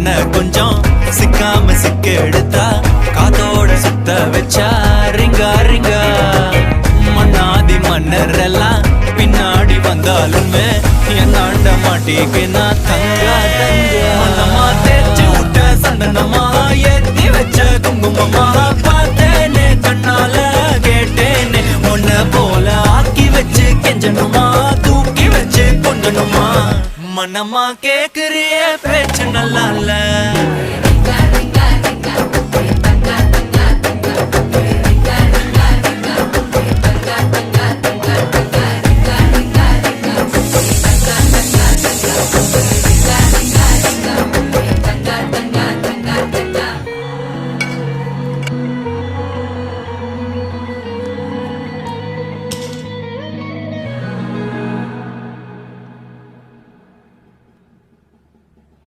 உன்னை கொஞ்சம் சிக்காம சிக்க எடுத்தா காத்தோட சுத்த வச்சா ரிங்கா ரிங்கா. மன்னாதி மன்னர் எல்லாம் பின்னாடி வந்தாலுமே என்னாண்ட மாட்டிக்கு நான் தங்கா தங்க. மனமா தேய்ச்சி விட்ட சந்தனமா ஏத்தி வச்ச குங்குமமா பார்த்தேனே கண்ணால கேட்டேனே உன்னை போல ஆக்கி வச்சு கெஞ்சணுமா தூக்கி வச்சு கொண்டணுமா. மனமா கேக்குறிய